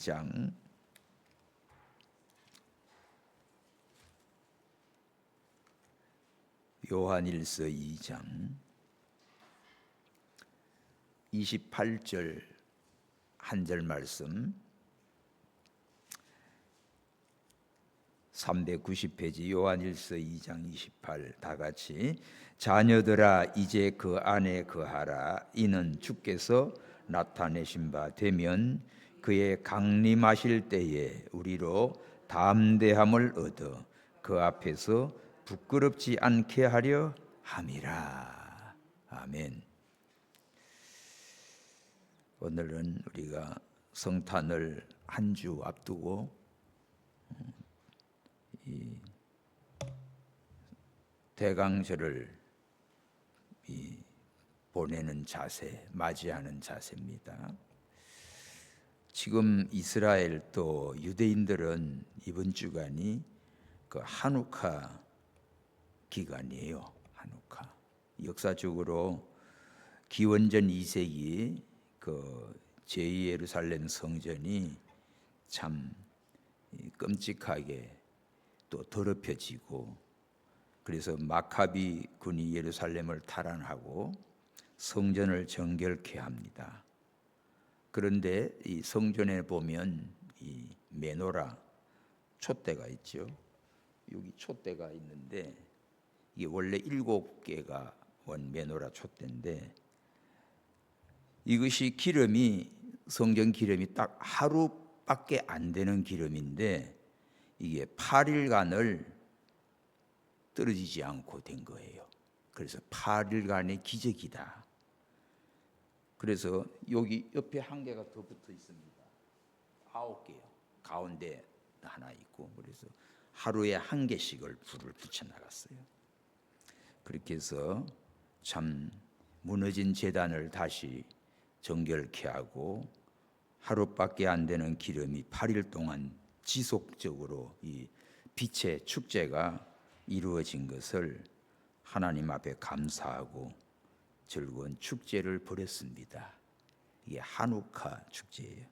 2장 요한일서 2장 28절 한 절 말씀, 390페이지 요한일서 2장 28, 다 같이 자녀들아 이제 그 안에 거하라. 이는 주께서 나타내신 바 되면 그의 강림하실 때에 우리로 담대함을 얻어 그 앞에서 부끄럽지 않게 하려 함이라. 아멘. 오늘은 우리가 성탄을 한 주 앞두고 이 대강절을 보내는 자세, 맞이하는 자세입니다. 지금 이스라엘 또 유대인들은 이번 주간이 그 하누카 기간이에요. 하누카. 역사적으로 기원전 2세기 그 제2예루살렘 성전이 참 끔찍하게 또 더럽혀지고, 그래서 마카비 군이 예루살렘을 탈환하고 성전을 정결케 합니다. 그런데 이 성전에 보면 이 메노라 촛대가 있죠. 여기 촛대가 있는데 이게 원래 7개가 원 메노라 촛대인데, 이것이 기름이 성전 기름이 딱 하루밖에 안 되는 기름인데 이게 8일간을 떨어지지 않고 된 거예요. 그래서 8일간의 기적이다. 그래서 여기 옆에 한 개가 더 붙어 있습니다. 9개요. 가운데 하나 있고, 그래서 하루에 한 개씩을 불을 붙여 나갔어요. 그렇게 해서 참 무너진 제단을 다시 정결케 하고 하루밖에 안 되는 기름이 8일 동안 지속적으로 이 빛의 축제가 이루어진 것을 하나님 앞에 감사하고 즐거운 축제를 벌였습니다. 이게 하누카 축제예요.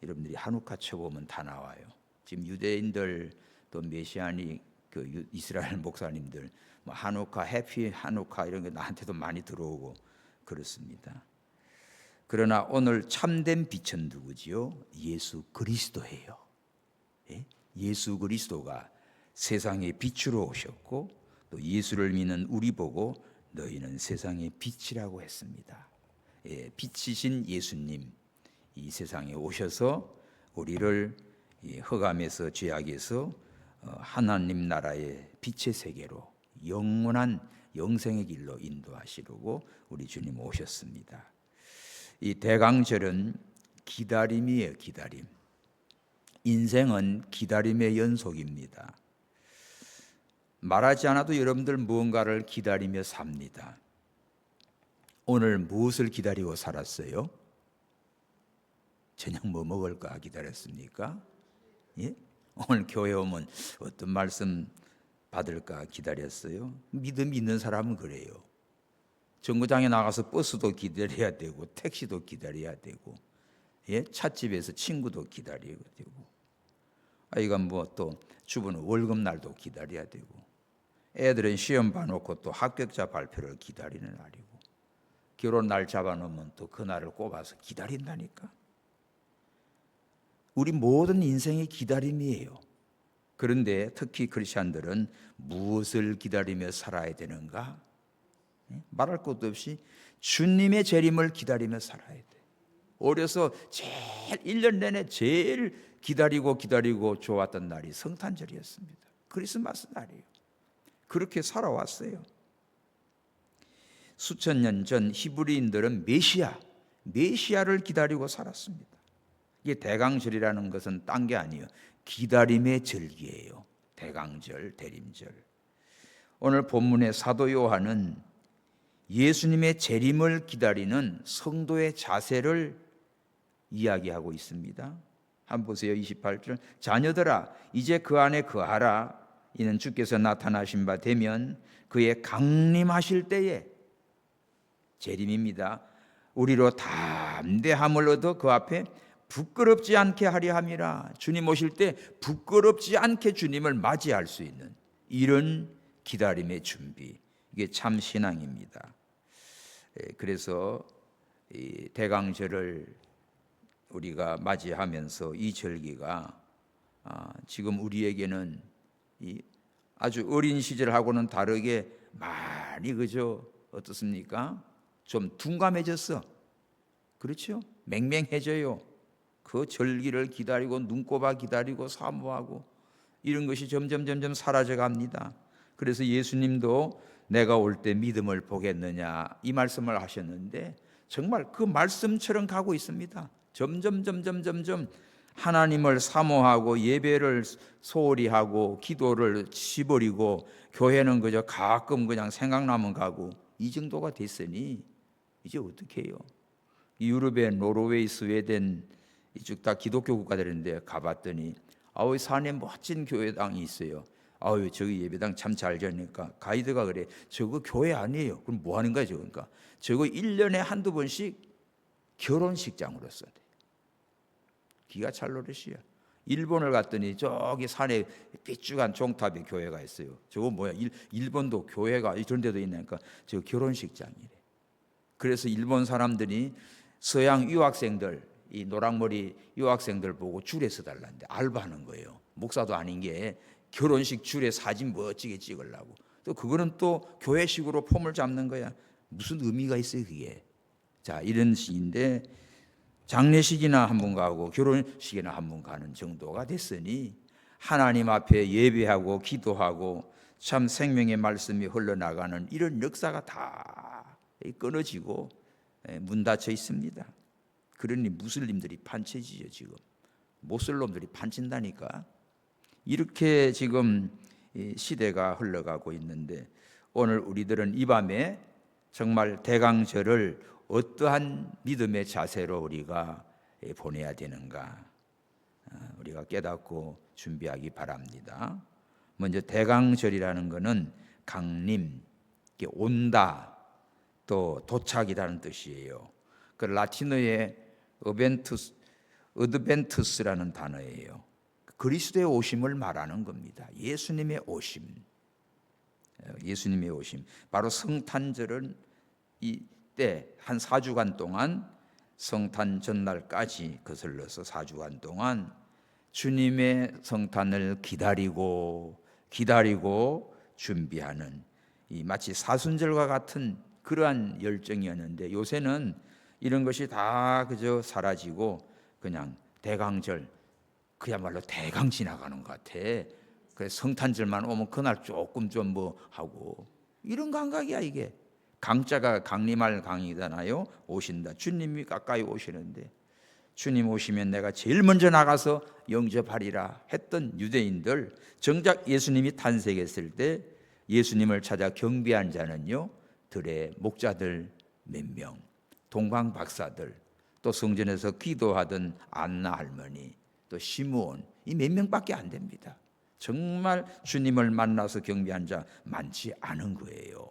여러분들이 하누카 쳐보면 다 나와요. 지금 유대인들 또 메시아닉 그 이스라엘 목사님들 뭐 하누카, 해피 하누카 이런 게 나한테도 많이 들어오고 그렇습니다. 그러나 오늘 참된 빛은 누구지요? 예수 그리스도예요. 예? 예수 그리스도가 세상의 빛으로 오셨고 또 예수를 믿는 우리 보고 너희는 세상의 빛이라고 했습니다. 예, 빛이신 예수님 이 세상에 오셔서 우리를 흑암에서 죄악에서 하나님 나라의 빛의 세계로 영원한 영생의 길로 인도하시려고 우리 주님 오셨습니다. 이 대강절은 기다림이에요. 기다림. 인생은 기다림의 연속입니다. 말하지 않아도 여러분들 무언가를 기다리며 삽니다. 오늘 무엇을 기다리고 살았어요? 저녁 뭐 먹을까 기다렸습니까? 예? 오늘 교회 오면 어떤 말씀 받을까 기다렸어요? 믿음 있는 사람은 그래요. 정거장에 나가서 버스도 기다려야 되고 택시도 기다려야 되고, 예? 찻집에서 친구도 기다려야 되고, 아이가 뭐 또 주부는 월급날도 기다려야 되고, 애들은 시험 봐놓고 또 합격자 발표를 기다리는 날이고, 결혼 날 잡아놓으면 또 그 날을 꼽아서 기다린다니까. 우리 모든 인생이 기다림이에요. 그런데 특히 크리스찬들은 무엇을 기다리며 살아야 되는가? 말할 것도 없이 주님의 재림을 기다리며 살아야 돼. 어려서 제일 1년 내내 제일 기다리고 좋았던 날이 성탄절이었습니다. 크리스마스 날이에요. 그렇게 살아왔어요. 수천 년 전 히브리인들은 메시아를 기다리고 살았습니다. 이게 대강절이라는 것은 딴 게 아니에요. 기다림의 절기예요. 대강절, 대림절. 오늘 본문의 사도 요한은 예수님의 재림을 기다리는 성도의 자세를 이야기하고 있습니다. 한번 보세요. 28절. 자녀들아 이제 그 안에 거하라. 이는 주께서 나타나신 바 되면 그의 강림하실 때에, 재림입니다, 우리로 담대함을 얻어 그 앞에 부끄럽지 않게 하려 함이라. 주님 오실 때 부끄럽지 않게 주님을 맞이할 수 있는 이런 기다림의 준비, 이게 참 신앙입니다. 그래서 이 대강절을 우리가 맞이하면서 이 절기가 지금 우리에게는 이 아주 어린 시절하고는 다르게 많이 그저 어떻습니까? 좀 둔감해졌어. 그렇죠? 맹맹해져요. 그 절기를 기다리고 눈꼽아 기다리고 사모하고 이런 것이 점점 사라져 갑니다. 그래서 예수님도 내가 올 때 믿음을 보겠느냐 이 말씀을 하셨는데 정말 그 말씀처럼 가고 있습니다. 점점 하나님을 사모하고 예배를 소홀히 하고 기도를 시버리고 교회는 그저 가끔 그냥 생각나면 가고 이 정도가 됐으니 이제 어떻게 해요? 유럽의 노르웨이, 스웨덴 이쪽 다 기독교 국가들인데 가봤더니 산에 멋진 교회당이 있어요. 저기 예배당 참 잘 지으니까 가이드가 그래. 저거 교회 아니에요. 그럼 뭐 하는 거야 저거? 그러니까 저거 1년에 한두 번씩 결혼식장으로 써요. 기가 찰 노릇이야. 일본을 갔더니 저기 산에 삐죽한 종탑의 교회가 있어요. 저거 뭐야? 일본도 교회가 이런 데도 있나니까 저 결혼식장이래. 그래서 일본 사람들이 서양 유학생들, 이 노랑머리 유학생들 보고 줄에 서달라는데 알바하는 거예요. 목사도 아닌 게 결혼식 줄에 사진 멋지게 찍으려고. 또 그거는 또 교회식으로 폼을 잡는 거야. 무슨 의미가 있어요 그게? 자, 이런 식인데 장례식이나 한 번 가고 결혼식이나 한 번 가는 정도가 됐으니 하나님 앞에 예배하고 기도하고 참 생명의 말씀이 흘러나가는 이런 역사가 다 끊어지고 문 닫혀 있습니다. 그러니 무슬림들이 판치지요. 지금 모슬롬들이 판친다니까. 이렇게 지금 시대가 흘러가고 있는데 오늘 우리들은 이 밤에 정말 대강절을 어떠한 믿음의 자세로 우리가 보내야 되는가 우리가 깨닫고 준비하기 바랍니다. 먼저 대강절이라는 것은 강림, 온다, 또 도착이라는 뜻이에요. 그 라틴어의 어드벤투스라는 단어예요. 그리스도의 오심을 말하는 겁니다. 예수님의 오심. 예수님의 오심. 바로 성탄절은 이때 한 4주간 동안 성탄 전날까지 거슬러서 4주간 동안 주님의 성탄을 기다리고 준비하는 이 마치 사순절과 같은 그러한 열정이었는데 요새는 이런 것이 다 그저 사라지고 그냥 대강절 그야말로 대강 지나가는 것 같아. 그래서 성탄절만 오면 그날 조금 좀 뭐 하고 이런 감각이야 이게. 강자가 강림할 강이잖아요. 오신다. 주님이 가까이 오시는데 주님 오시면 내가 제일 먼저 나가서 영접하리라 했던 유대인들, 정작 예수님이 탄생했을 때 예수님을 찾아 경배한 자는요 들의 목자들 몇 명, 동방 박사들, 또 성전에서 기도하던 안나 할머니, 또 시므온, 이 몇 명밖에 안 됩니다. 정말 주님을 만나서 경배한 자 많지 않은 거예요.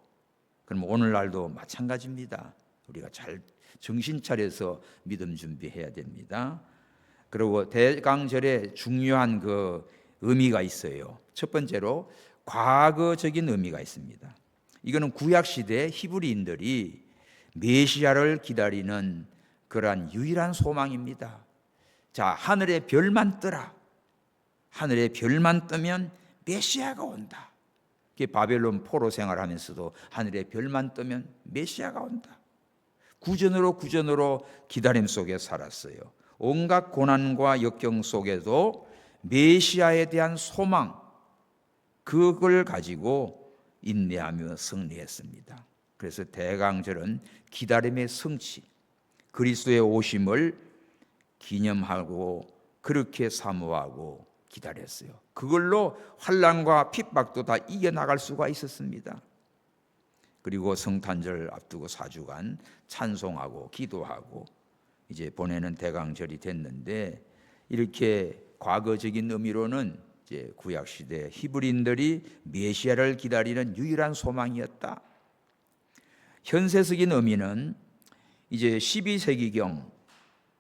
그럼 오늘날도 마찬가지입니다. 우리가 잘 정신 차려서 믿음 준비해야 됩니다. 그리고 대강절에 중요한 그 의미가 있어요. 첫 번째로 과거적인 의미가 있습니다. 이거는 구약 시대 히브리인들이 메시아를 기다리는 그러한 유일한 소망입니다. 자, 하늘의 별만 뜨라. 하늘의 별만 뜨면 메시아가 온다. 바벨론 포로 생활하면서도 하늘의 별만 뜨면 메시아가 온다. 구전으로 기다림 속에 살았어요. 온갖 고난과 역경 속에도 메시아에 대한 소망, 그걸 가지고 인내하며 승리했습니다. 그래서 대강절은 기다림의 성취, 그리스도의 오심을 기념하고 그렇게 사모하고 기다렸어요. 그걸로 환난과 핍박도 다 이겨나갈 수가 있었습니다. 그리고 성탄절 앞두고 4주간 찬송하고 기도하고 이제 보내는 대강절이 됐는데 이렇게 과거적인 의미로는 이제 구약 시대 히브리인들이 메시아를 기다리는 유일한 소망이었다. 현세적인 의미는 이제 12세기경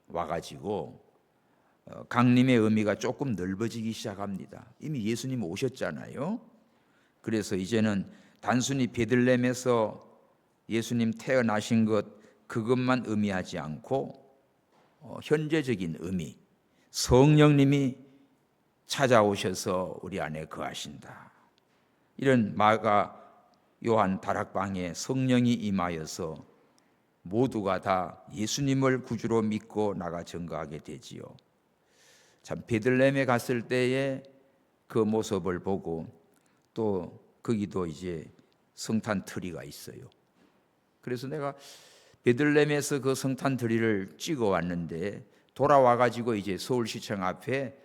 와가지고 강림의 의미가 조금 넓어지기 시작합니다. 이미 예수님 오셨잖아요. 그래서 이제는 단순히 베들레헴에서 예수님 태어나신 것 그것만 의미하지 않고 현재적인 의미, 성령님이 찾아오셔서 우리 안에 거하신다. 이런 마가 요한 다락방에 성령이 임하여서 모두가 다 예수님을 구주로 믿고 나가 증거하게 되지요. 참 베들레헴에 갔을 때의 그 모습을 보고 또 거기도 이제 성탄 트리가 있어요. 그래서 내가 베들레헴에서 그 성탄 트리를 찍어 왔는데 돌아와 가지고 이제 서울시청 앞에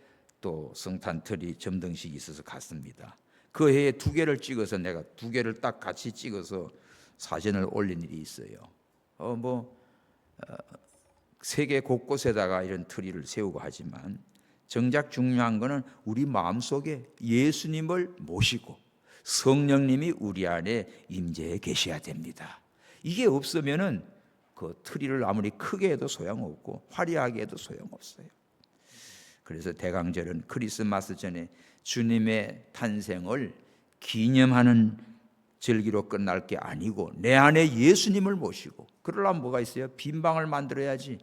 또 성탄 트리 점등식이 있어서 갔습니다. 그 해에 2개를 찍어서 내가 2개를 딱 같이 찍어서 사진을 올린 일이 있어요. 세계 곳곳에다가 이런 트리를 세우고 하지만 정작 중요한 것은 우리 마음속에 예수님을 모시고 성령님이 우리 안에 임재해 계셔야 됩니다. 이게 없으면은 그 트리를 아무리 크게 해도 소용없고 화려하게 해도 소용없어요. 그래서 대강절은 크리스마스 전에 주님의 탄생을 기념하는 절기로 끝날 게 아니고 내 안에 예수님을 모시고 그러려면 뭐가 있어요? 빈방을 만들어야지.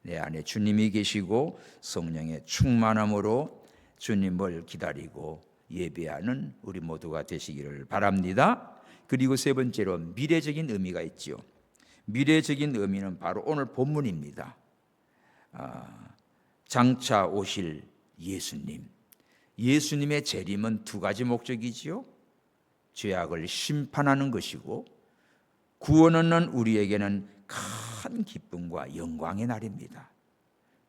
내 안에 주님이 계시고 성령의 충만함으로 주님을 기다리고 예배하는 우리 모두가 되시기를 바랍니다. 그리고 세 번째로 미래적인 의미가 있지요. 미래적인 의미는 바로 오늘 본문입니다. 장차 오실 예수님. 예수님의 재림은 2가지 목적이지요. 죄악을 심판하는 것이고 구원 얻는 우리에게는 큰 기쁨과 영광의 날입니다.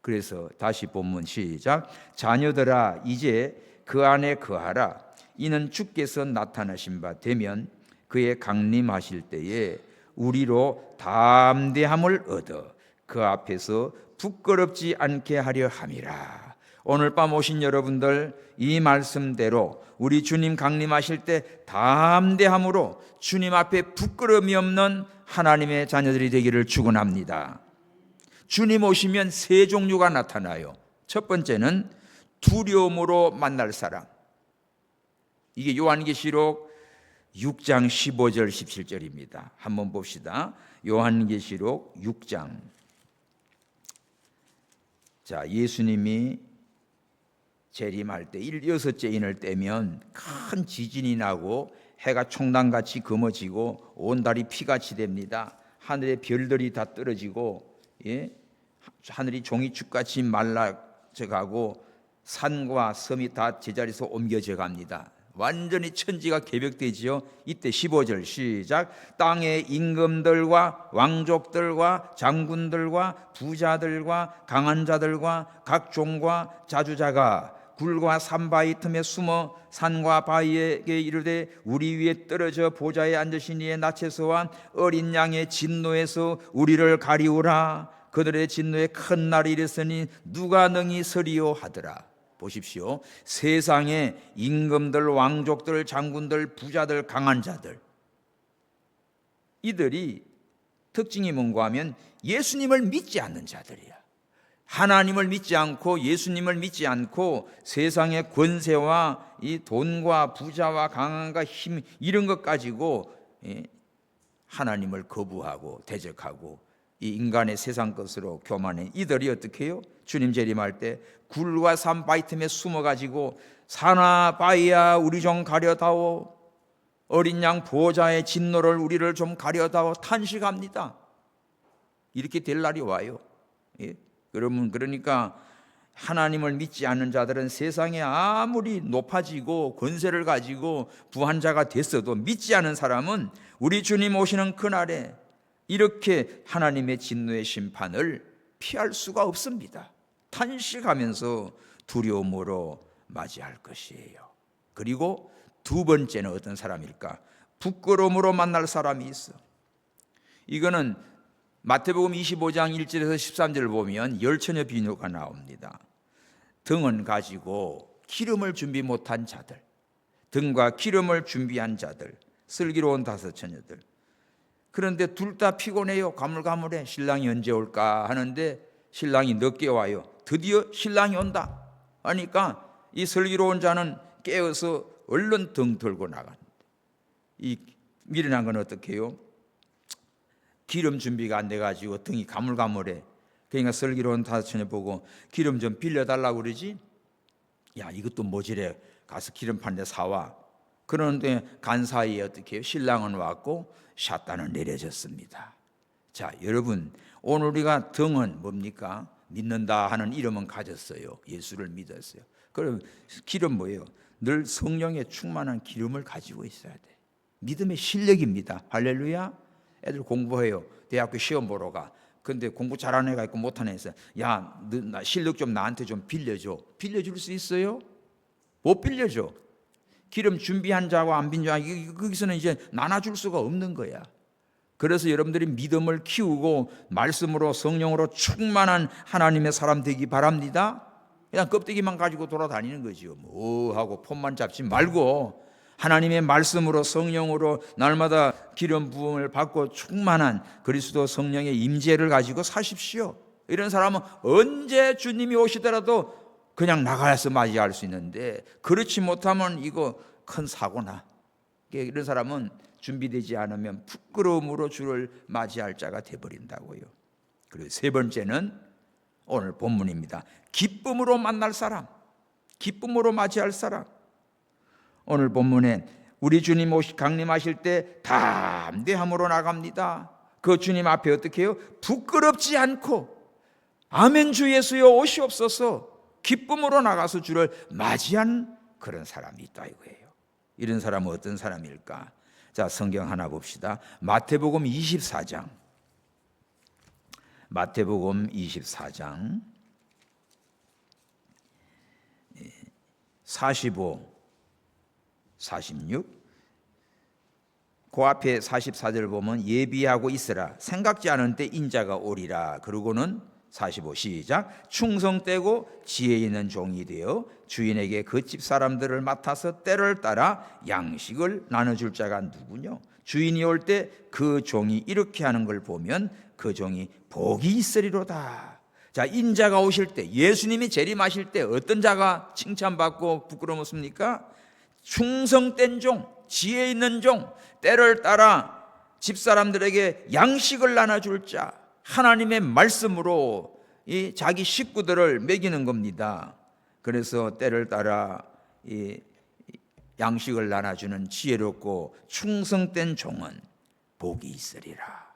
그래서 다시 본문 시작. 자녀들아 이제 그 안에 거하라. 이는 주께서 나타나신 바 되면 그의 강림하실 때에 우리로 담대함을 얻어 그 앞에서 부끄럽지 않게 하려 함이라. 오늘 밤 오신 여러분들 이 말씀대로 우리 주님 강림하실 때 담대함으로 주님 앞에 부끄러움이 없는 하나님의 자녀들이 되기를 축원합니다. 주님 오시면 3종류가 나타나요. 첫 번째는 두려움으로 만날 사람. 이게 요한계시록 6장 15절 17절입니다. 한번 봅시다. 요한계시록 6장. 자, 예수님이 재림할 때 6째 인을 떼면 큰 지진이 나고 해가 총단같이 검어지고 온 달이 피같이 됩니다. 하늘의 별들이 다 떨어지고 하늘이 종이축같이 말라져가고 산과 섬이 다 제자리에서 옮겨져 갑니다. 완전히 천지가 개벽되지요. 이때 15절 시작. 땅의 임금들과 왕족들과 장군들과 부자들과 강한 자들과 각 종과 자주자가 굴과 산바위 틈에 숨어 산과 바위에게 이르되 우리 위에 떨어져 보좌에 앉으신 이의 낯에서와 어린 양의 진노에서 우리를 가리우라. 그들의 진노에 큰 날이 이르으니 누가 능히 서리요 하더라. 보십시오. 세상의 임금들, 왕족들, 장군들, 부자들, 강한 자들, 이들이 특징이 뭔가 하면 예수님을 믿지 않는 자들이야. 하나님을 믿지 않고 예수님을 믿지 않고 세상의 권세와 이 돈과 부자와 강함과 힘 이런 것 가지고 하나님을 거부하고 대적하고 이 인간의 세상 것으로 교만해. 이들이 어떻게 해요? 주님 재림할 때 굴과 산 바위 틈에 숨어가지고 산아 바위야 우리 좀 가려다오, 어린 양 보호자의 진노를 우리를 좀 가려다오 탄식합니다. 이렇게 될 날이 와요. 여러분, 그러니까 하나님을 믿지 않는 자들은 세상에 아무리 높아지고 권세를 가지고 부한자가 됐어도 믿지 않은 사람은 우리 주님 오시는 그날에 이렇게 하나님의 진노의 심판을 피할 수가 없습니다. 탄식하면서 두려움으로 맞이할 것이에요. 그리고 2번째는 어떤 사람일까? 부끄러움으로 만날 사람이 있어. 이거는 마태복음 25장 1절에서 13절을 보면 열처녀 비유가 나옵니다. 등은 가지고 기름을 준비 못한 자들, 등과 기름을 준비한 자들, 슬기로운 5처녀들. 그런데 둘 다 피곤해요. 가물가물해. 신랑이 언제 올까 하는데 신랑이 늦게 와요. 드디어 신랑이 온다 하니까 이 슬기로운 자는 깨어서 얼른 등 들고 나갑니다. 이 미련한 건 어떻게 해요? 기름 준비가 안 돼가지고 등이 가물가물해. 그러니까 슬기로운 다처녀 보고 기름 좀 빌려달라고 그러지. 야, 이것도 모질해. 가서 기름 파는데 사와. 그런데 간 사이에 어떻게 해요? 신랑은 왔고 샷단은 내려졌습니다. 자, 여러분, 오늘 우리가 등은 뭡니까? 믿는다 하는 이름은 가졌어요. 예수를 믿었어요. 그럼 기름 뭐예요? 늘 성령의 충만한 기름을 가지고 있어야 돼. 믿음의 실력입니다. 할렐루야. 애들 공부해요. 대학교 시험 보러 가. 근데 공부 잘하는 애가 있고 못하는 애가 있어. 야, 나 실력 좀 나한테 좀 빌려줘. 빌려줄 수 있어요? 못 빌려줘. 기름 준비한 자와 안 빈 자, 거기서는 이제 나눠줄 수가 없는 거야. 그래서 여러분들이 믿음을 키우고 말씀으로 성령으로 충만한 하나님의 사람 되기 바랍니다. 그냥 껍데기만 가지고 돌아다니는 거지요. 뭐 하고 폰만 잡지 말고 하나님의 말씀으로 성령으로 날마다 기름 부음을 받고 충만한 그리스도 성령의 임재를 가지고 사십시오. 이런 사람은 언제 주님이 오시더라도 그냥 나가서 맞이할 수 있는데, 그렇지 못하면 이거 큰 사고나. 이런 사람은 준비되지 않으면 부끄러움으로 주를 맞이할 자가 되어버린다고요. 그리고 세 번째는 오늘 본문입니다. 기쁨으로 만날 사람, 기쁨으로 맞이할 사람. 오늘 본문에 우리 주님 강림하실 때 담대함으로 나갑니다. 그 주님 앞에 어떻게 해요? 부끄럽지 않고 아멘 주 예수여 오시옵소서 기쁨으로 나가서 주를 맞이한 그런 사람이 있다 이거예요. 이런 사람은 어떤 사람일까? 자, 성경 하나 봅시다. 마태복음 24장. 마태복음 24장 45, 46. 그 앞에 44절 보면 예비하고 있으라 생각지 않은 때 인자가 오리라. 그러고는 45 시작. 충성되고 지혜 있는 종이 되어 주인에게 그 집 사람들을 맡아서 때를 따라 양식을 나눠줄 자가 누구뇨? 주인이 올 때 그 종이 이렇게 하는 걸 보면 그 종이 복이 있으리로다. 자, 인자가 오실 때, 예수님이 재림하실 때 어떤 자가 칭찬받고 부끄러웠습니까? 충성된 종, 지혜 있는 종, 때를 따라 집사람들에게 양식을 나눠줄 자, 하나님의 말씀으로 이 자기 식구들을 먹이는 겁니다. 그래서 때를 따라 이 양식을 나눠주는 지혜롭고 충성된 종은 복이 있으리라.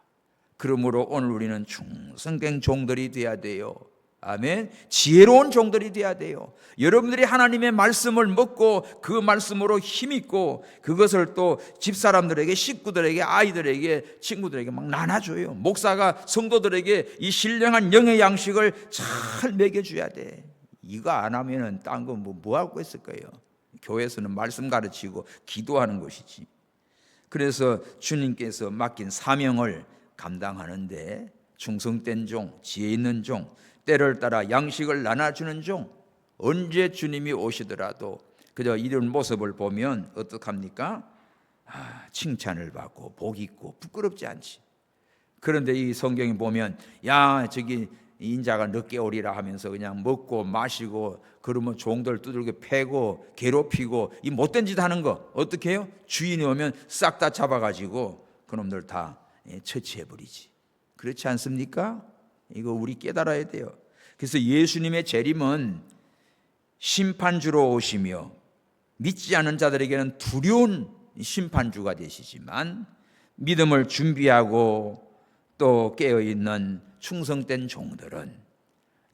그러므로 오늘 우리는 충성된 종들이 되어야 돼요. 아멘. 지혜로운 종들이 되어야 돼요. 여러분들이 하나님의 말씀을 먹고 그 말씀으로 힘있고 그것을 또 집사람들에게, 식구들에게, 아이들에게, 친구들에게 막 나눠줘요. 목사가 성도들에게 이 신령한 영의 양식을 잘 먹여줘야 돼. 이거 안 하면은 딴 거 뭐 하고 있을 거예요. 교회에서는 말씀 가르치고 기도하는 것이지. 그래서 주님께서 맡긴 사명을 감당하는데 충성된 종, 지혜 있는 종, 때를 따라 양식을 나눠주는 종, 언제 주님이 오시더라도 그저 이런 모습을 보면 어떡합니까? 칭찬을 받고 복 있고 부끄럽지 않지. 그런데 이 성경에 보면 야 저기 인자가 늦게 오리라 하면서 그냥 먹고 마시고 그러면 종들 두들겨 패고 괴롭히고 이 못된 짓 하는 거 어떻게 해요? 주인이 오면 싹 다 잡아가지고 그놈들 다 처치해버리지. 그렇지 않습니까? 이거 우리 깨달아야 돼요. 그래서 예수님의 재림은 심판주로 오시며 믿지 않은 자들에게는 두려운 심판주가 되시지만 믿음을 준비하고 또 깨어있는 충성된 종들은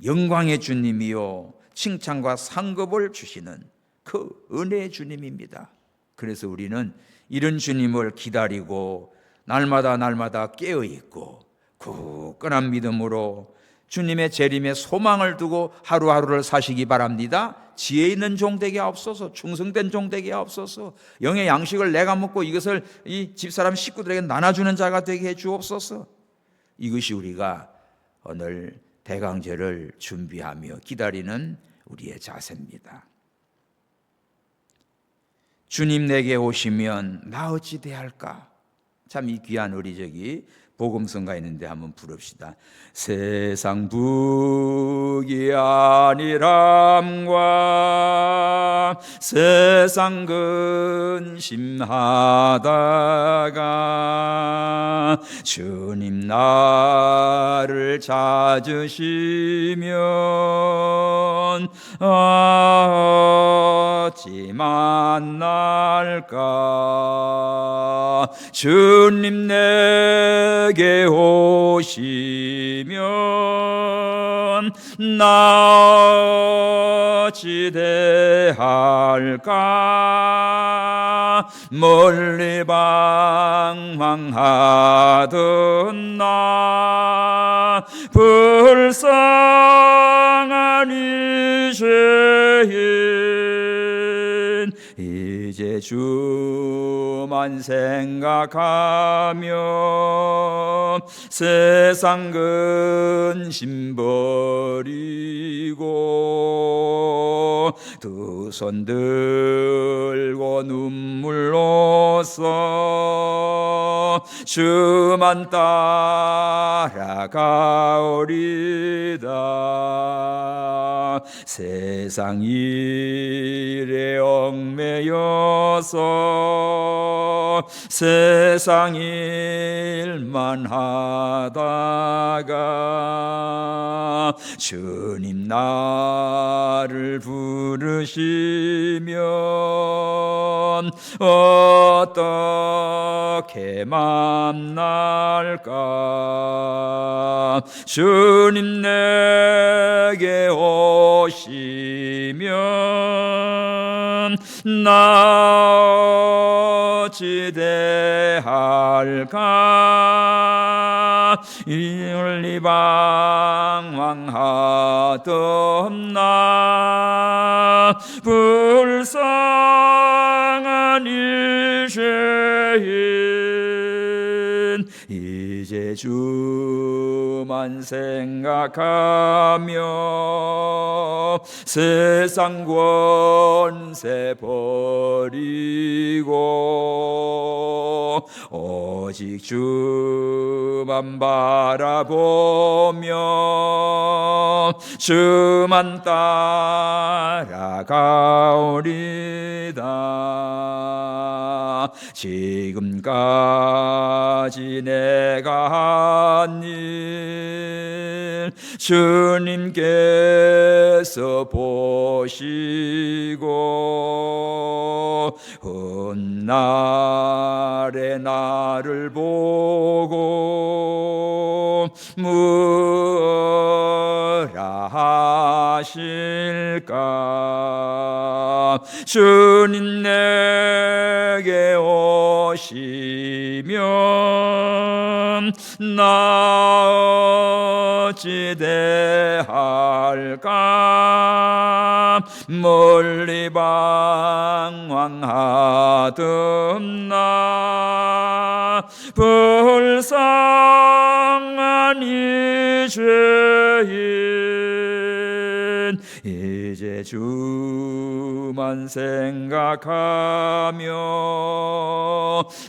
영광의 주님이요 칭찬과 상급을 주시는 그 은혜의 주님입니다. 그래서 우리는 이런 주님을 기다리고 날마다 깨어있고 굳건한 믿음으로 주님의 재림에 소망을 두고 하루하루를 사시기 바랍니다. 지혜 있는 종 되게 하옵소서. 충성된 종 되게 하옵소서. 영의 양식을 내가 먹고 이것을 이 집사람 식구들에게 나눠주는 자가 되게 해 주옵소서. 이것이 우리가 오늘 대강절을 준비하며 기다리는 우리의 자세입니다. 주님 내게 오시면 나 어찌 대할까? 참 이 귀한 우리 복음성가 있는데 한번 부릅시다. 세상 북이 아니람과 세상 근심하다가 주님 나를 찾으시면 어찌 만날까. 주님 내게 오시면 나 어찌 대할까. 멀리 방황하던 나 불쌍한 이제인 이제 주만 생각하며 세상 근심 버리고 두 손 들고 눈물로써 주만 따라가오리다. 세상 일에 얽매여서 세상 일만 하다가 주님 나를 부르시면 어떻게 만날까. 주님 내게 오시면 나 어찌 대할까. 멀리 방황하던 나 불쌍한 일죄인 이제 주만 생각하며 세상 권세 버리고 오직 주만 바라보며 주만 따라가오리다. 지금까지 내가 한 일 주님께서 보시고 훗날에 나를 보고 뭐라 하실까. 주님 내게 오시면 나 어찌 대할까. 멀리 방황하던 나 불쌍한 이죄인 이제 주만 생각하며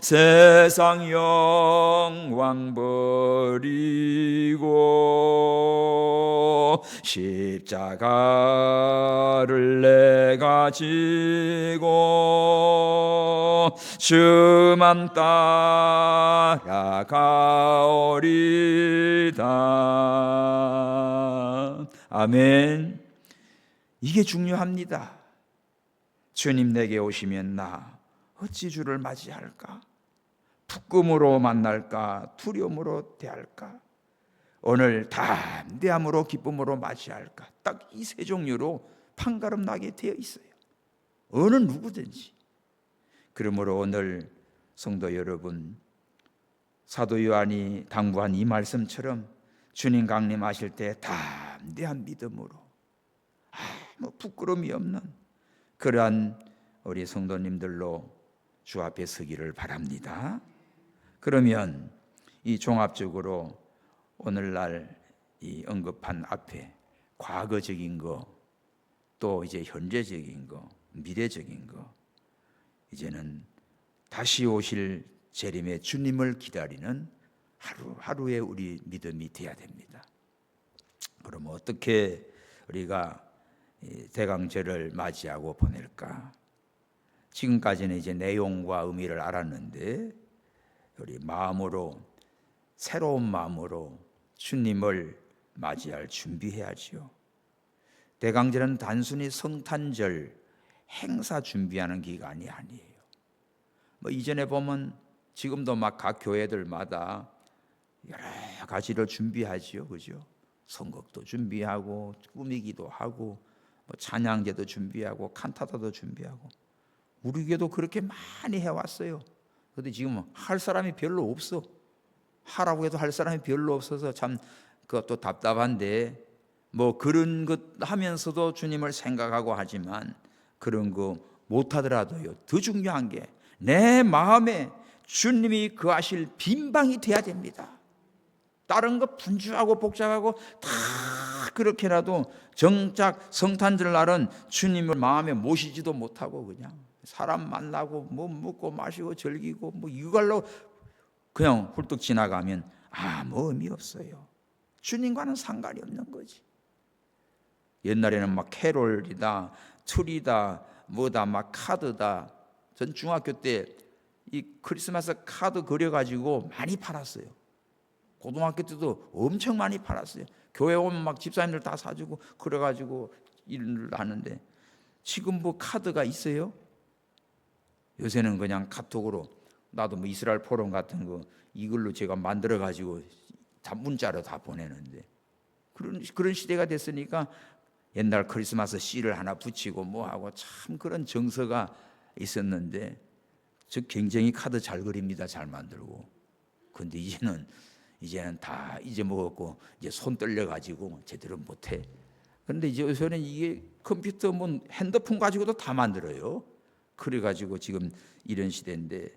세상 영광 버리고 십자가를 내가 지고 주만 따라가오리다. 아멘. 이게 중요합니다. 주님 내게 오시면 나 어찌 주를 맞이할까? 부끄러움으로 만날까? 두려움으로 대할까? 오늘 담대함으로 기쁨으로 맞이할까? 딱 이 세 종류로 판가름 나게 되어 있어요. 어느 누구든지. 그러므로 오늘 성도 여러분, 사도 요한이 당부한 이 말씀처럼 주님 강림하실 때 담대한 믿음으로 아무 부끄러움이 없는 그러한 우리 성도님들로 주 앞에 서기를 바랍니다. 그러면 이 종합적으로 오늘날 이 언급한 앞에 과거적인 거, 또 이제 현재적인 거, 미래적인 거, 이제는 다시 오실 재림의 주님을 기다리는 하루하루의 우리 믿음이 돼야 됩니다. 그럼 어떻게 우리가 대강절을 맞이하고 보낼까? 지금까지는 이제 내용과 의미를 알았는데 우리 마음으로, 새로운 마음으로 주님을 맞이할 준비해야지요. 대강절은 단순히 성탄절 행사 준비하는 기간이 아니에요. 이전에 보면 지금도 막 각 교회들마다 여러 가지를 준비하지요, 그죠? 선곡도 준비하고 꾸미기도 하고 찬양제도 준비하고 칸타타도 준비하고 우리 교회도 그렇게 많이 해왔어요. 그런데 지금 할 사람이 별로 없어. 하라고 해도 할 사람이 별로 없어서 참 그것도 답답한데 그런 것 하면서도 주님을 생각하고 하지만 그런 거 못하더라도요, 더 중요한 게 내 마음에 주님이 거하실 빈방이 돼야 됩니다. 다른 거 분주하고 복잡하고 다 그렇게라도 정작 성탄절 날은 주님을 마음에 모시지도 못하고 그냥 사람 만나고 먹고 마시고 즐기고 이걸로 그냥 훌떡 지나가면 아무 의미 없어요. 주님과는 상관이 없는 거지. 옛날에는 막 캐롤이다, 트리다, 막 카드다. 전 중학교 때 이 크리스마스 카드 그려가지고 많이 팔았어요. 고등학교 때도 엄청 많이 팔았어요. 교회 오면 막 집사님들 다 사주고 그래가지고 일을 하는데 지금 카드가 있어요? 요새는 그냥 카톡으로 나도 이스라엘 포럼 같은 거 이걸로 제가 만들어가지고 다 문자로 다 보내는데 그런 시대가 됐으니까 옛날 크리스마스 씨를 하나 붙이고 하고 참 그런 정서가 있었는데 저 굉장히 카드 잘 그립니다. 잘 만들고. 근데 이제는 다 잊어먹었고 이제 손 떨려가지고 제대로 못해. 그런데 이제 요새는 이게 컴퓨터 핸드폰 가지고도 다 만들어요. 그래가지고 지금 이런 시대인데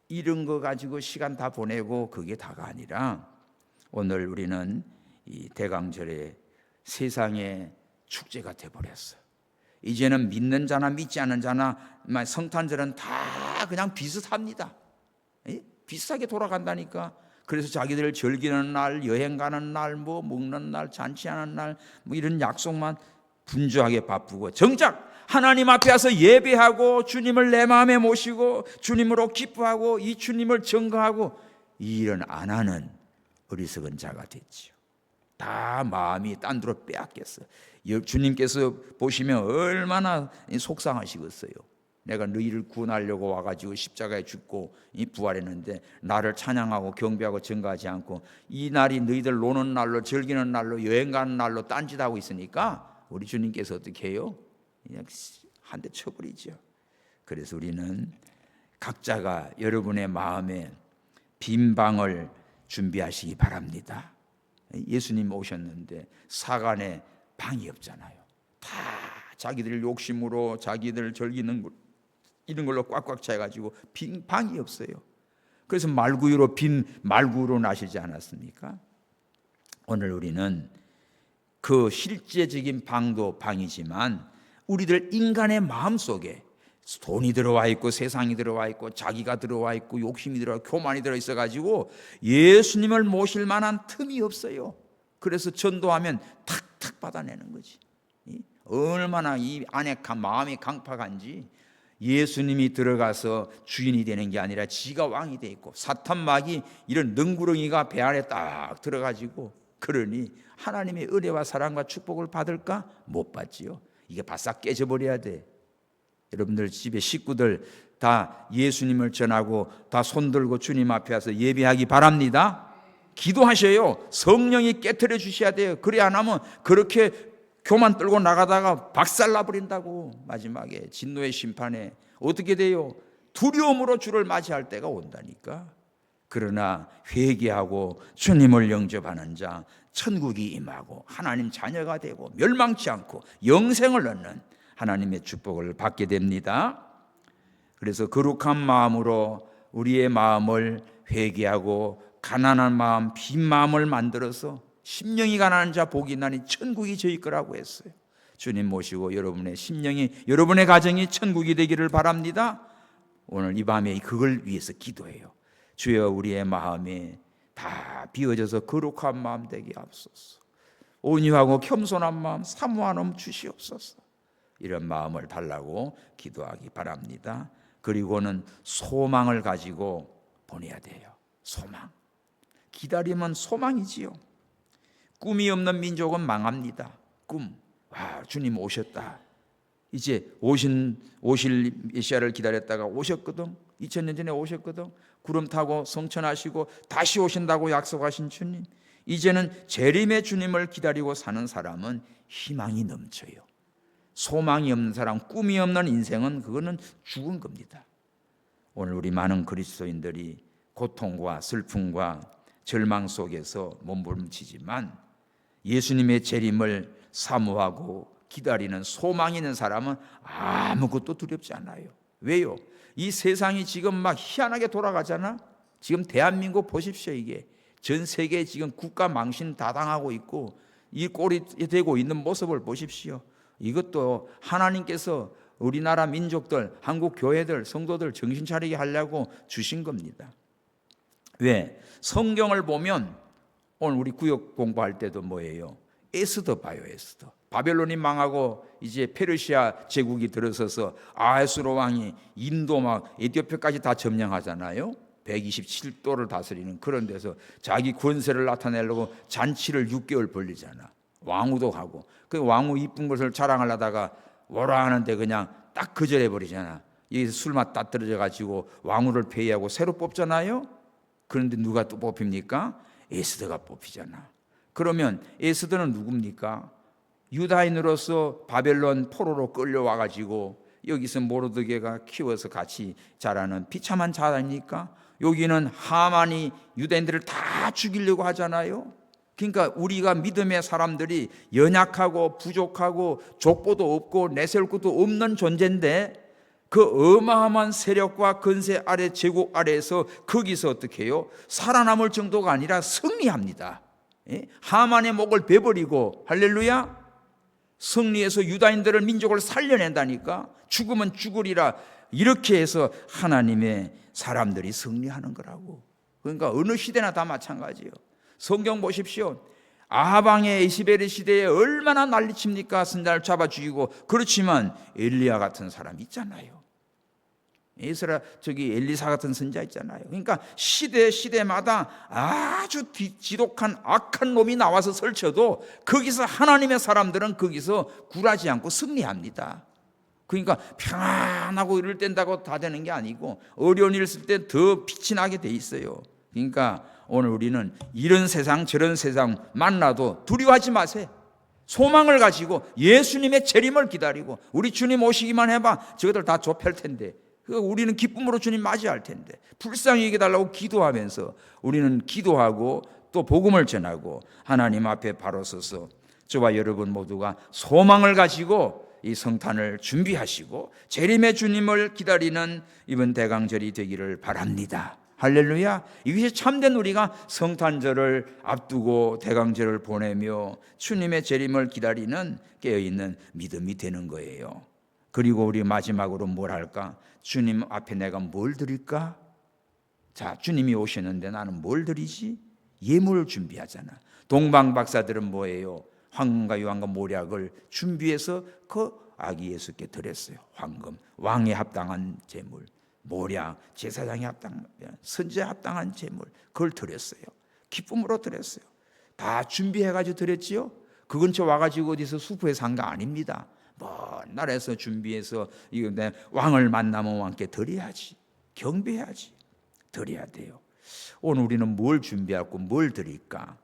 이런 거 가지고 시간 다 보내고 그게 다가 아니라 오늘 우리는 이 대강절에 세상의 축제가 돼버렸어. 이제는 믿는 자나 믿지 않는 자나 성탄절은 다 그냥 비슷합니다. 비슷하게 돌아간다니까. 그래서 자기들 즐기는 날, 여행 가는 날, 먹는 날, 잔치하는 날 이런 약속만 분주하게 바쁘고 정작 하나님 앞에 와서 예배하고 주님을 내 마음에 모시고 주님으로 기뻐하고 이 주님을 증거하고 이 일은 안 하는 어리석은 자가 됐지요. 다 마음이 딴 데로 빼앗겼어요. 주님께서 보시면 얼마나 속상하시겠어요. 내가 너희를 구원하려고 와가지고 십자가에 죽고 부활했는데 나를 찬양하고 경배하고 증거하지 않고 이 날이 너희들 노는 날로 즐기는 날로 여행 가는 날로 딴짓하고 있으니까 우리 주님께서 어떻게 해요? 그냥 한 대 쳐버리죠. 그래서 우리는 각자가 여러분의 마음에 빈 방을 준비하시기 바랍니다. 예수님 오셨는데 사간에 방이 없잖아요. 다 자기들 욕심으로 자기들 즐기는 이런 걸로 꽉꽉 차가지고 빈 방이 없어요. 그래서 말구유로 빈 말구유로 나시지 않았습니까? 오늘 우리는 그 실제적인 방도 방이지만 우리들 인간의 마음 속에 돈이 들어와 있고 세상이 들어와 있고 자기가 들어와 있고 욕심이 들어와 있고 교만이 들어 있어가지고 예수님을 모실 만한 틈이 없어요. 그래서 전도하면 탁탁 받아내는 거지. 얼마나 이 안에 마음이 강팍한지 예수님이 들어가서 주인이 되는 게 아니라 지가 왕이 돼 있고 사탄막이 이런 능구렁이가 배 안에 딱 들어가지고 그러니 하나님의 은혜와 사랑과 축복을 받을까? 못 받지요. 이게 바싹 깨져버려야 돼. 여러분들 집에 식구들 다 예수님을 전하고 다 손들고 주님 앞에 와서 예배하기 바랍니다. 기도하셔요. 성령이 깨트려 주셔야 돼요. 그래 안 하면 그렇게 교만 떨고 나가다가 박살나버린다고. 마지막에 진노의 심판에 어떻게 돼요? 두려움으로 주를 맞이할 때가 온다니까. 그러나 회개하고 주님을 영접하는 자 천국이 임하고 하나님 자녀가 되고 멸망치 않고 영생을 얻는 하나님의 축복을 받게 됩니다. 그래서 거룩한 마음으로 우리의 마음을 회개하고 가난한 마음, 빈 마음을 만들어서 심령이 가난한 자 복이 나니 천국이 저희 거라고 했어요. 주님 모시고 여러분의 심령이, 여러분의 가정이 천국이 되기를 바랍니다. 오늘 이 밤에 그걸 위해서 기도해요. 주여, 우리의 마음에 다 비워져서 거룩한 마음 되게 하옵소서. 온유하고 겸손한 마음, 사모하는 주시옵소서. 이런 마음을 달라고 기도하기 바랍니다. 그리고는 소망을 가지고 보내야 돼요. 소망. 기다림은 소망이지요. 꿈이 없는 민족은 망합니다. 꿈. 와, 주님 오셨다. 이제 오실 메시아를 기다렸다가 오셨거든. 2000년 전에 오셨거든. 구름 타고 성천하시고 다시 오신다고 약속하신 주님. 이제는 재림의 주님을 기다리고 사는 사람은 희망이 넘쳐요. 소망이 없는 사람, 꿈이 없는 인생은 그거는 죽은 겁니다. 오늘 우리 많은 그리스도인들이 고통과 슬픔과 절망 속에서 몸부림치지만 예수님의 재림을 사모하고 기다리는 소망이 있는 사람은 아무것도 두렵지 않아요. 왜요? 이 세상이 지금 막 희한하게 돌아가잖아. 지금 대한민국 보십시오. 이게 전 세계에 지금 국가 망신 다 당하고 있고 이 꼴이 되고 있는 모습을 보십시오. 이것도 하나님께서 우리나라 민족들, 한국 교회들, 성도들 정신 차리게 하려고 주신 겁니다. 왜? 성경을 보면 오늘 우리 구역 공부할 때도 뭐예요? 에스더 봐요. 에스더. 바벨론이 망하고 이제 페르시아 제국이 들어서서 아하스로 왕이 인도 막 에티오피아까지 다 점령하잖아요. 127도를 다스리는 그런 데서 자기 권세를 나타내려고 잔치를 6개월 벌리잖아. 왕후도 하고 그 왕후 이쁜 것을 자랑하려다가 뭐라 하는데 그냥 딱 거절해 버리잖아. 여기서 술맛 딱 떨어져 가지고 왕후를 폐위하고 새로 뽑잖아요. 그런데 누가 또 뽑힙니까? 에스더가 뽑히잖아. 그러면 에스더는 누굽니까? 유다인으로서 바벨론 포로로 끌려와 가지고 여기서 모르드게가 키워서 같이 자라는 비참한 자라니까. 여기는 하만이 유대인들을 다 죽이려고 하잖아요. 그러니까 우리가 믿음의 사람들이 연약하고 부족하고 족보도 없고 내세울 것도 없는 존재인데 그 어마어마한 세력과 건세 아래 제국 아래에서 거기서 어떻게 해요? 살아남을 정도가 아니라 승리합니다. 하만의 목을 베버리고 할렐루야 승리해서 유다인들을 민족을 살려낸다니까. 죽으면 죽으리라. 이렇게 해서 하나님의 사람들이 승리하는 거라고. 그러니까 어느 시대나 다 마찬가지예요. 성경 보십시오. 아방의 이시벨의 시대에 얼마나 난리칩니까? 선자를 잡아 죽이고. 그렇지만 엘리야 같은 사람 있잖아요. 엘리사 같은 선자 있잖아요. 그러니까 시대마다 아주 지독한 악한 놈이 나와서 설쳐도 거기서 하나님의 사람들은 거기서 굴하지 않고 승리합니다. 그러니까 평안하고 이럴 땐다고 다 되는 게 아니고 어려운 일 있을 때 더 빛이 나게 돼 있어요. 그러니까 오늘 우리는 이런 세상 저런 세상 만나도 두려워하지 마세요. 소망을 가지고 예수님의 재림을 기다리고 우리 주님 오시기만 해봐 저것들 다 좁힐 텐데 우리는 기쁨으로 주님 맞이할 텐데 불쌍히 여겨달라고 기도하면서 우리는 기도하고 또 복음을 전하고 하나님 앞에 바로 서서 저와 여러분 모두가 소망을 가지고 이 성탄을 준비하시고 재림의 주님을 기다리는 이번 대강절이 되기를 바랍니다. 할렐루야. 이것이 참된 우리가 성탄절을 앞두고 대강절을 보내며 주님의 재림을 기다리는 깨어있는 믿음이 되는 거예요. 그리고 우리 마지막으로 뭘 할까? 주님 앞에 내가 뭘 드릴까? 자, 주님이 오시는데 나는 뭘 드리지? 예물을 준비하잖아. 동방 박사들은 뭐예요? 황금과 유황과 모략을 준비해서 그 아기 예수께 드렸어요. 황금, 왕에 합당한 제물, 모략, 제사장에 합당한, 선지자에 합당한 제물, 그걸 드렸어요. 기쁨으로 드렸어요. 다 준비해가지고 드렸지요. 그 근처 와가지고 어디서 수포에 산 거 아닙니다. 먼 나라에서 준비해서 이거 내 왕을 만나면 왕께 드려야지, 경배해야지, 드려야 돼요. 오늘 우리는 뭘 준비하고 뭘 드릴까?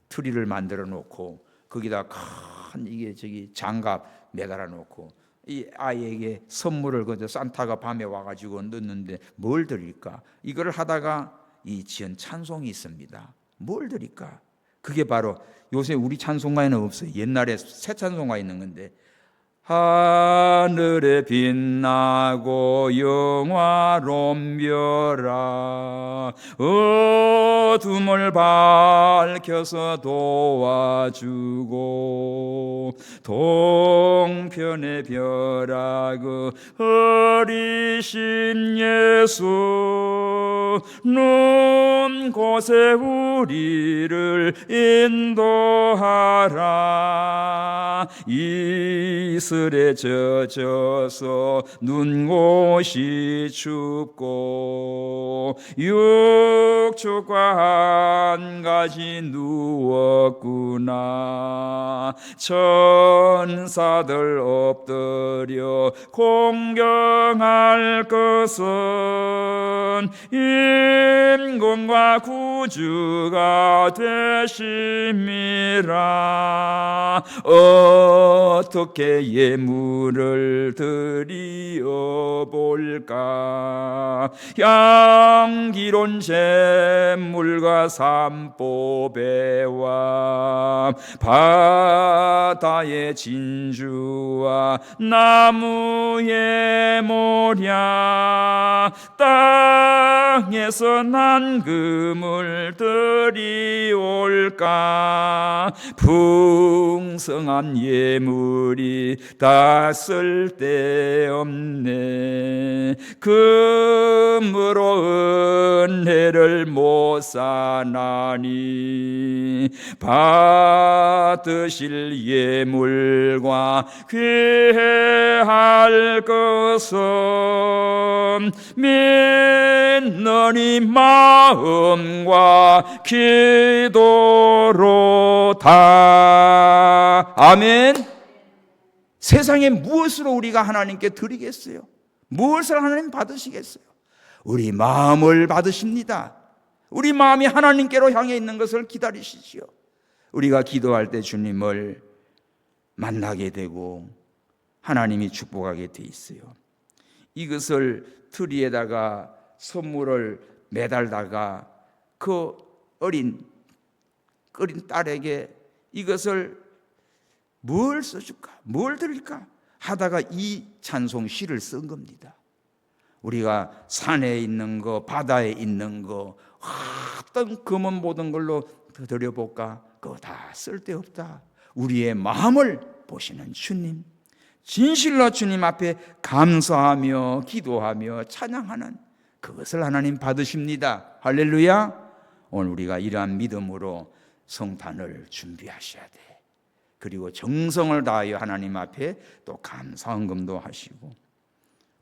트리를 만들어 놓고 거기다 큰 이게 장갑 매달아 놓고 이 아이에게 선물을 그저 산타가 밤에 와가지고 넣는데 뭘 드릴까? 이걸 하다가 이 지은 찬송이 있습니다. 뭘 드릴까? 그게 바로 요새 우리 찬송가에는 없어요. 옛날에 새 찬송가 있는 건데 하늘에 빛나고 영화로운 별아, 어둠을 밝혀서 도와주고, 동편의 별아 그 어리신 예수, 눈 곳에 우리를 인도하라. 이슬에 젖어서 눈곳이 춥고 육축과 한 가지 누웠구나. 천사들 엎드려 공경할 것은 임금과 구주가 되심이라. 어떻게 예물을 드리어 볼까? 향기로운 샘물과 산보배와 바다의 진주와 나무의 모략, 땅에서 난 금을 드리올까? 풍성한 예물이 다 쓸데없네. 금으로 은혜를 못 사나니 받으실 예물과 귀할 것은 믿는 이 마음과 기도로 다. 아멘. 세상에 무엇으로 우리가 하나님께 드리겠어요? 무엇을 하나님 받으시겠어요? 우리 마음을 받으십니다. 우리 마음이 하나님께로 향해 있는 것을 기다리시지요. 우리가 기도할 때 주님을 만나게 되고 하나님이 축복하게 돼 있어요. 이것을 트리에다가 선물을 매달다가 그 어린 딸에게 이것을 뭘 써줄까? 뭘 드릴까? 하다가 이 찬송 시를 쓴 겁니다. 우리가 산에 있는 거, 바다에 있는 거, 어떤 금은 모든 걸로 드려볼까? 그거 다 쓸데없다. 우리의 마음을 보시는 주님, 진실로 주님 앞에 감사하며 기도하며 찬양하는 그것을 하나님 받으십니다. 할렐루야. 오늘 우리가 이러한 믿음으로 성탄을 준비하셔야 돼. 그리고 정성을 다하여 하나님 앞에 또 감사헌금도 하시고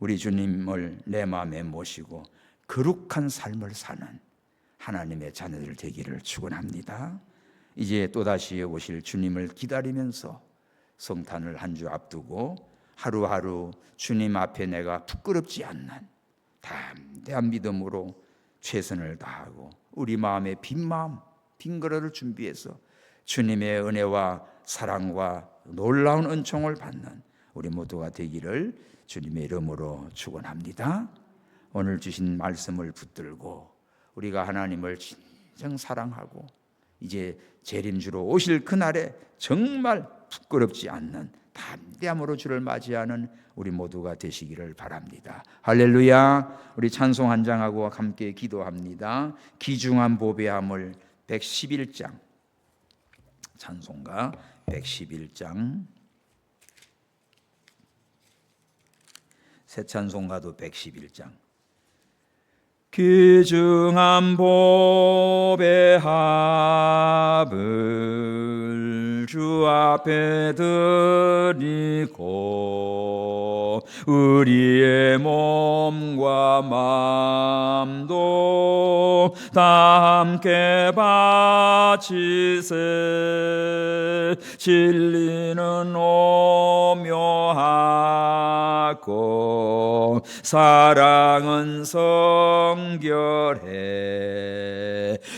우리 주님을 내 마음에 모시고 거룩한 삶을 사는 하나님의 자녀들 되기를 축원합니다. 이제 또다시 오실 주님을 기다리면서 성탄을 한 주 앞두고 하루하루 주님 앞에 내가 부끄럽지 않는 담대한 믿음으로 최선을 다하고 우리 마음의 빈 마음, 빈 그릇을 준비해서 주님의 은혜와 사랑과 놀라운 은총을 받는 우리 모두가 되기를 주님의 이름으로 축원합니다. 오늘 주신 말씀을 붙들고 우리가 하나님을 진정 사랑하고 이제 재림주로 오실 그날에 정말 부끄럽지 않는 담대함으로 주를 맞이하는 우리 모두가 되시기를 바랍니다. 할렐루야. 우리 찬송 한 장하고 함께 기도합니다. 귀중한 보배함을 111장 찬송가 111장 새 찬송가도 111장 귀중한 보배함을 주 앞에 드리고 우리의 몸과 마음도 다 함께 바치세. 진리는 오묘하고 사랑은 성결해.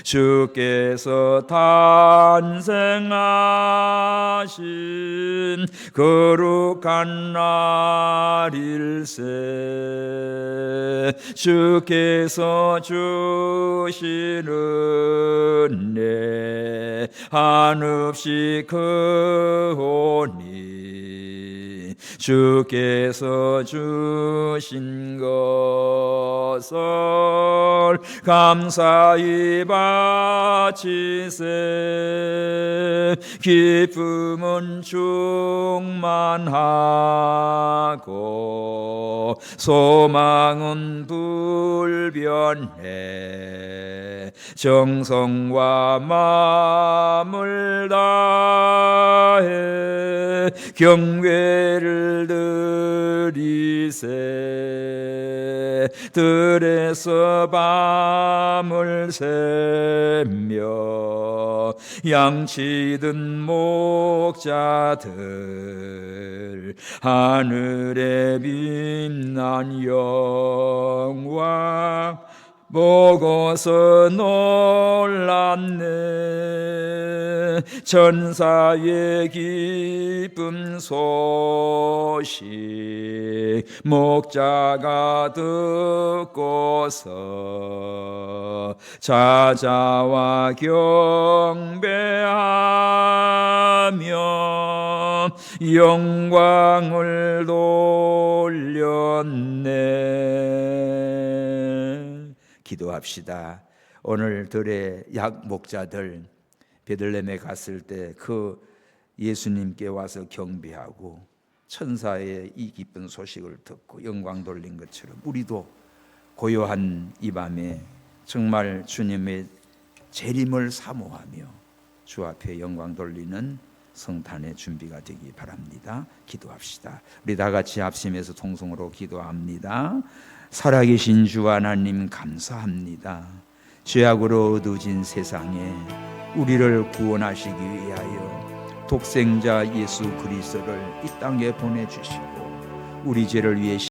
주께서 탄생하신 거룩한 날일세. 주께서 주신 은혜 한없이 크오니 주께서 주신 것을 감사히 바치세. 기쁨은 충만하고 소망은 불변해. 정성과 마음을 다해 경배를 드리세. 들에서 밤을 새며 양치든 목자들 하늘에 빛난 영광 보고서 놀랐네. 천사의 기쁜 소식 목자가 듣고서 찾아와 경배하며 영광을 돌렸네. 기도합시다. 오늘 들의 약 목자들 베들레헴에 갔을 때 그 예수님께 와서 경배하고 천사의 이 기쁜 소식을 듣고 영광 돌린 것처럼 우리도 고요한 이 밤에 정말 주님의 재림을 사모하며 주 앞에 영광 돌리는 성탄의 준비가 되기 바랍니다. 기도합시다. 우리 다 같이 합심해서 통성으로 기도합니다. 살아계신 주 하나님 감사합니다. 죄악으로 어두워진 세상에 우리를 구원하시기 위하여 독생자 예수 그리스도를 이 땅에 보내주시고 우리 죄를 위해